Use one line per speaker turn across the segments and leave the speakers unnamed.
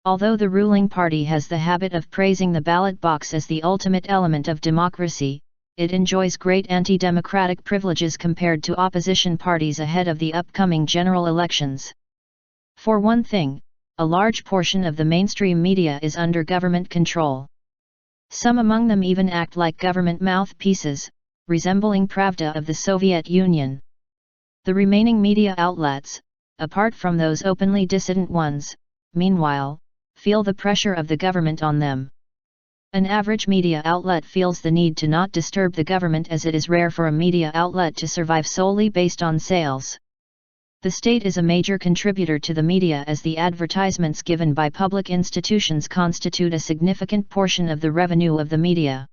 Although the ruling party has the habit of praising the ballot box as the ultimate element of democracy, it enjoys great anti-democratic privileges compared to opposition parties ahead of the upcoming general elections. For one thing, a large portion of the mainstream media is under government control. Some among them even act like government mouthpieces, resembling Pravda of the Soviet Union. The remaining media outlets, apart from those openly dissident ones, meanwhile, feel the pressure of the government on them. An average media outlet feels the need to not disturb the government, as it is rare for a media outlet to survive solely based on sales. The state is a major contributor to the media, as the advertisements given by public institutions constitute a significant portion of the revenue of the media.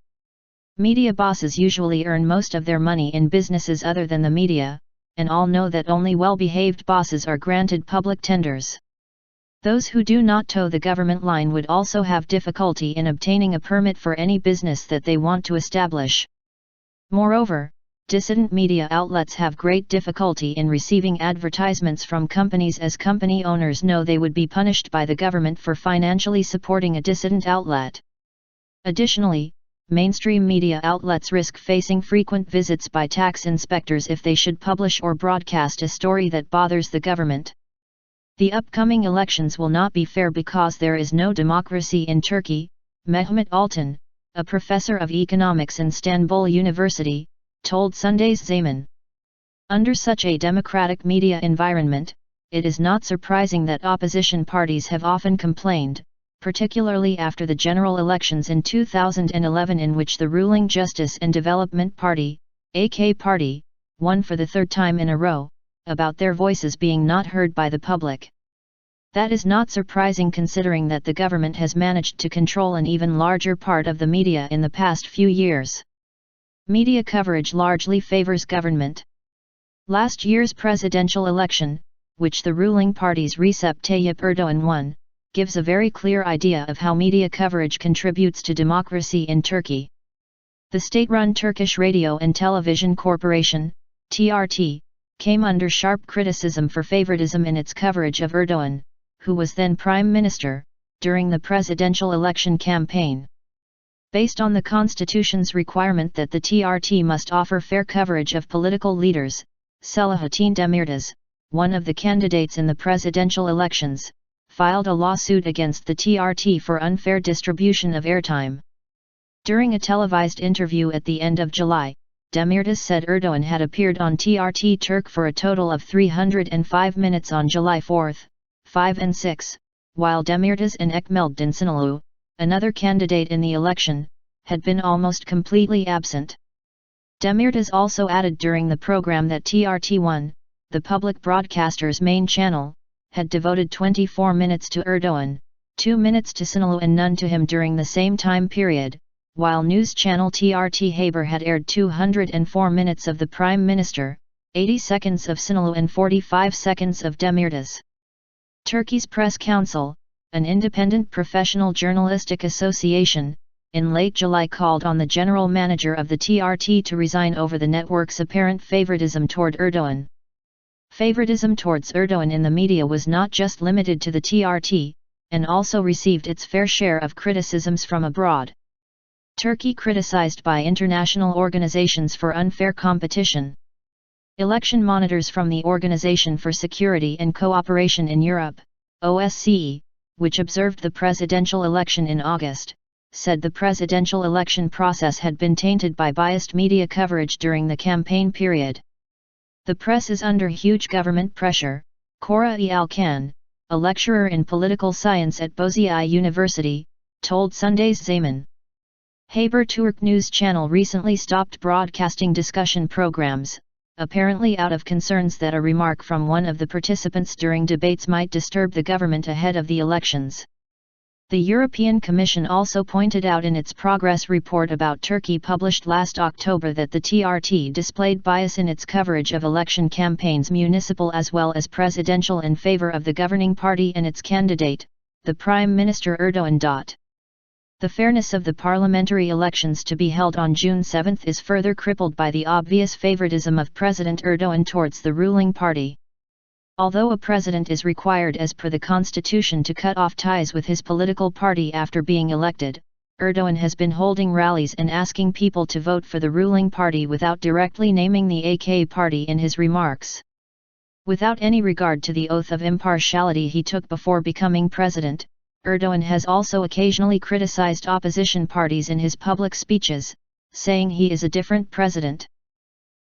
Media bosses usually earn most of their money in businesses other than the media, and all know that only well-behaved bosses are granted public tenders. Those who do not toe the government line would also have difficulty in obtaining a permit for any business that they want to establish. Moreover, dissident media outlets have great difficulty in receiving advertisements from companies, as company owners know they would be punished by the government for financially supporting a dissident outlet. Additionally, mainstream media outlets risk facing frequent visits by tax inspectors if they should publish or broadcast a story that bothers the government. The upcoming elections will not be fair because there is no democracy in Turkey, Mehmet Altan, a professor of economics in Istanbul University, told Sunday's Zaman. Under such a democratic media environment, it is not surprising that opposition parties have often complained, particularly after the general elections in 2011, in which the ruling Justice and Development Party, AK Party, won for the third time in a row, about their voices being not heard by the public. That is not surprising, considering that the government has managed to control an even larger part of the media in the past few years. Media coverage largely favors government. Last year's presidential election, which the ruling party's Recep Tayyip Erdoğan won, gives a very clear idea of how media coverage contributes to democracy in Turkey. The state-run Turkish Radio and Television Corporation, TRT, came under sharp criticism for favoritism in its coverage of Erdoğan, who was then Prime Minister, during the presidential election campaign. Based on the Constitution's requirement that the TRT must offer fair coverage of political leaders, Selahattin Demirtas, one of the candidates in the presidential elections, filed a lawsuit against the TRT for unfair distribution of airtime. During a televised interview at the end of July, Demirtas said Erdoğan had appeared on TRT Turk for a total of 305 minutes on July 4, 5 and 6, while Demirtas and Ekmeldin Sinanlu, another candidate in the election, had been almost completely absent. Demirtas also added during the program that TRT1, the public broadcaster's main channel, had devoted 24 minutes to Erdoğan, 2 minutes to Sinanlu and none to him during the same time period, while news channel TRT Haber had aired 204 minutes of the Prime Minister, 80 seconds of Sinanlu and 45 seconds of Demirtas. Turkey's Press Council, an independent professional journalistic association, in late July called on the general manager of the TRT to resign over the network's apparent favoritism toward Erdoğan. Favoritism towards Erdoğan in the media was not just limited to the TRT, and also received its fair share of criticisms from abroad. Turkey criticized by international organizations for unfair competition. Election monitors from the Organization for Security and Cooperation in Europe, OSCE, which observed the presidential election in August, said the presidential election process had been tainted by biased media coverage during the campaign period. The press is under huge government pressure, Cora E. Alkan, a lecturer in political science at Boğaziçi University, told Sunday's Zaman. Haber Turk News Channel recently stopped broadcasting discussion programs, apparently out of concerns that a remark from one of the participants during debates might disturb the government ahead of the elections. The European Commission also pointed out in its progress report about Turkey published last October that the TRT displayed bias in its coverage of election campaigns, municipal as well as presidential, in favor of the governing party and its candidate, the Prime Minister Erdoğan. The fairness of the parliamentary elections to be held on June 7 is further crippled by the obvious favoritism of President Erdoğan towards the ruling party. Although a president is required as per the constitution to cut off ties with his political party after being elected, Erdogan has been holding rallies and asking people to vote for the ruling party without directly naming the AK party in his remarks. Without any regard to the oath of impartiality he took before becoming president, Erdogan has also occasionally criticized opposition parties in his public speeches, saying he is a different president.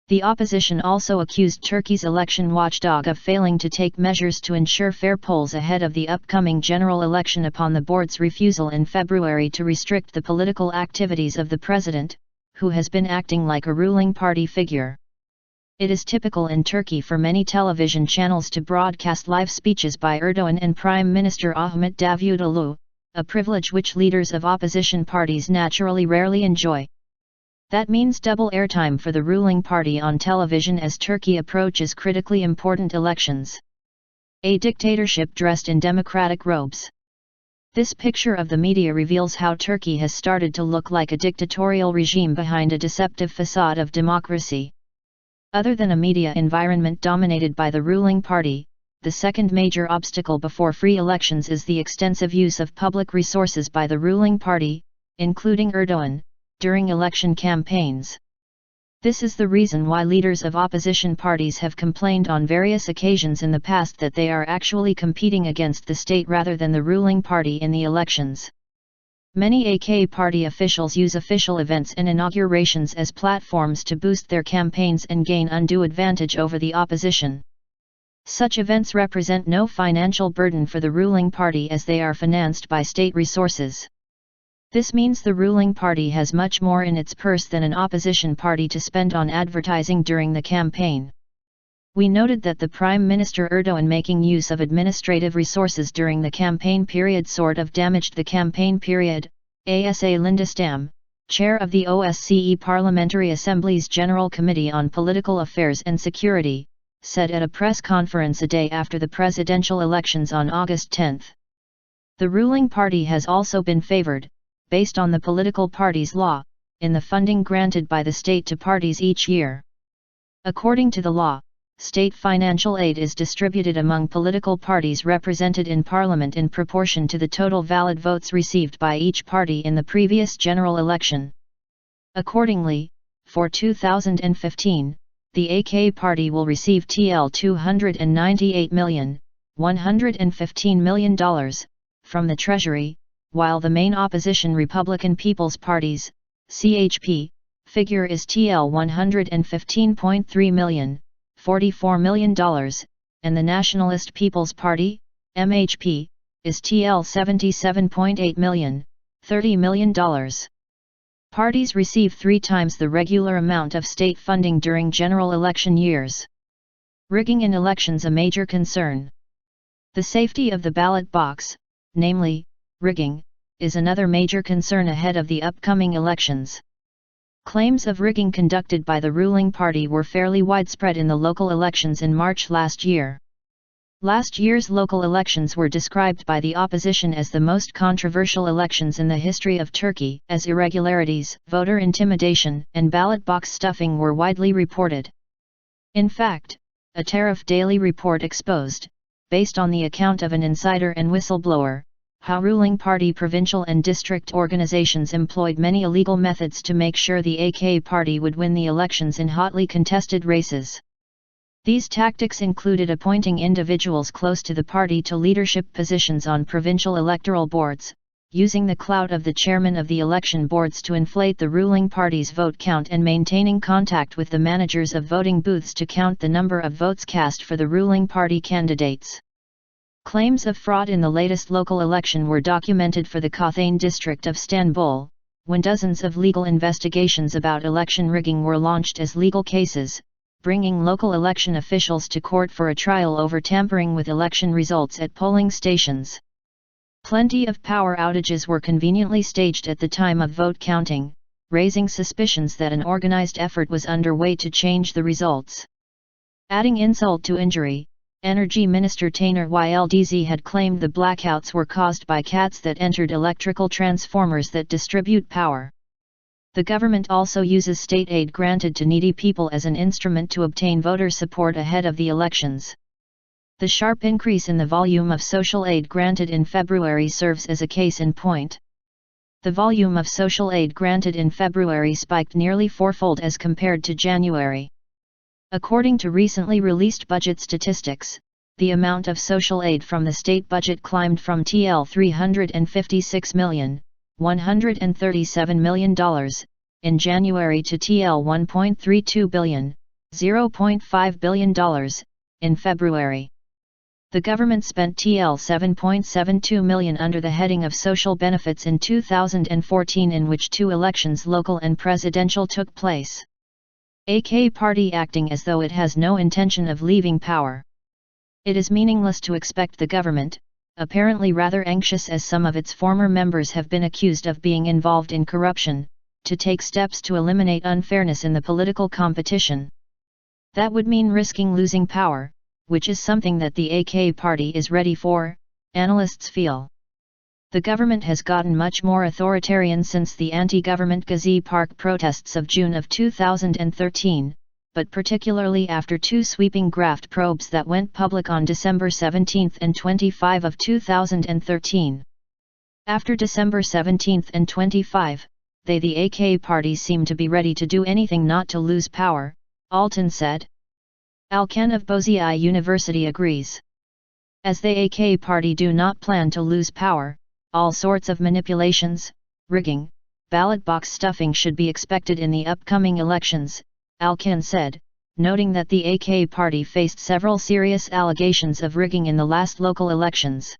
The opposition also accused Turkey's election watchdog of failing to take measures to ensure fair polls ahead of the upcoming general election upon the board's refusal in February to restrict the political activities of the president, who has been acting like a ruling party figure. It is typical in Turkey for many television channels to broadcast live speeches by Erdogan and Prime Minister Ahmet Davutoglu, a privilege which leaders of opposition parties naturally rarely enjoy. That means double airtime for the ruling party on television as Turkey approaches critically important elections. A dictatorship dressed in democratic robes. This picture of the media reveals how Turkey has started to look like a dictatorial regime behind a deceptive facade of democracy. Other than a media environment dominated by the ruling party, the second major obstacle before free elections is the extensive use of public resources by the ruling party, including Erdogan, during election campaigns. This is the reason why leaders of opposition parties have complained on various occasions in the past that they are actually competing against the state rather than the ruling party in the elections. Many AK party officials use official events and inaugurations as platforms to boost their campaigns and gain undue advantage over the opposition. Such events represent no financial burden for the ruling party as they are financed by state resources. This means the ruling party has much more in its purse than an opposition party to spend on advertising during the campaign. We noted that the Prime Minister Erdogan making use of administrative resources during the campaign period sort of damaged the campaign period. Asa Lindestam, chair of the OSCE Parliamentary Assembly's General Committee on Political Affairs and Security, said at a press conference a day after the presidential elections on August 10. The ruling party has also been favored, based on the political parties law, in the funding granted by the state to parties each year. According to the law, state financial aid is distributed among political parties represented in parliament in proportion to the total valid votes received by each party in the previous general election. Accordingly, for 2015, the AK party will receive TL $298,115 million from the Treasury, while the main opposition Republican People's Party's (CHP) figure is TL $115.3 million, $44 million, and the Nationalist People's Party (MHP) is TL $77.8 million, $30 million. Parties receive 3 times the regular amount of state funding during general election years. Rigging in elections a major concern. The safety of the ballot box, namely, rigging, is another major concern ahead of the upcoming elections. Claims of rigging conducted by the ruling party were fairly widespread in the local elections in March last year. Last year's local elections were described by the opposition as the most controversial elections in the history of Turkey, as irregularities, voter intimidation, and ballot box stuffing were widely reported. In fact, a Tariff Daily report exposed, based on the account of an insider and whistleblower, how ruling party provincial and district organizations employed many illegal methods to make sure the AK party would win the elections in hotly contested races. These tactics included appointing individuals close to the party to leadership positions on provincial electoral boards, using the clout of the chairman of the election boards to inflate the ruling party's vote count, and maintaining contact with the managers of voting booths to count the number of votes cast for the ruling party candidates. Claims of fraud in the latest local election were documented for the Kothane district of Istanbul, when dozens of legal investigations about election rigging were launched as legal cases, bringing local election officials to court for a trial over tampering with election results at polling stations. Plenty of power outages were conveniently staged at the time of vote counting, raising suspicions that an organized effort was underway to change the results. Adding insult to injury, Energy Minister Taner Yıldız had claimed the blackouts were caused by cats that entered electrical transformers that distribute power. The government also uses state aid granted to needy people as an instrument to obtain voter support ahead of the elections. The sharp increase in the volume of social aid granted in February serves as a case in point. The volume of social aid granted in February spiked nearly fourfold as compared to January. According to recently released budget statistics, the amount of social aid from the state budget climbed from TL $356,137 million in January to TL $1.32 billion, $0.5 billion, in February. The government spent TL $7.72 million under the heading of social benefits in 2014, in which 2 elections, local and presidential, took place. AK party acting as though it has no intention of leaving power. It is meaningless to expect the government, apparently rather anxious as some of its former members have been accused of being involved in corruption, to take steps to eliminate unfairness in the political competition. That would mean risking losing power, which is something that the AK party is ready for, analysts feel. The government has gotten much more authoritarian since the anti-government Gezi Park protests of June of 2013, but particularly after 2 sweeping graft probes that went public on December 17 and 25 of 2013. After December 17 and 25, the AK party seem to be ready to do anything not to lose power, Alton said. Alken of Bozei University agrees. As the AK party do not plan to lose power, all sorts of manipulations, rigging, ballot box stuffing should be expected in the upcoming elections, Alken said, noting that the AK party faced several serious allegations of rigging in the last local elections.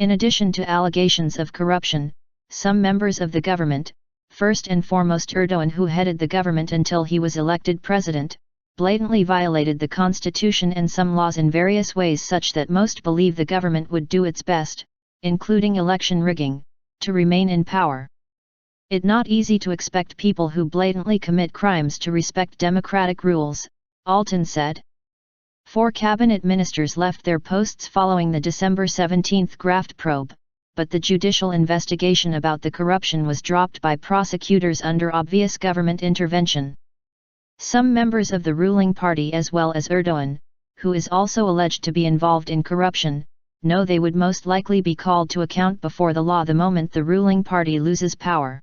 In addition to allegations of corruption, some members of the government, first and foremost Erdogan, who headed the government until he was elected president, blatantly violated the constitution and some laws in various ways such that most believe the government would do its best, including election rigging, to remain in power. It's not easy to expect people who blatantly commit crimes to respect democratic rules, Alton said. 4 cabinet ministers left their posts following the December 17 graft probe, but the judicial investigation about the corruption was dropped by prosecutors under obvious government intervention. Some members of the ruling party, as well as Erdogan, who is also alleged to be involved in corruption, know they would most likely be called to account before the law the moment the ruling party loses power.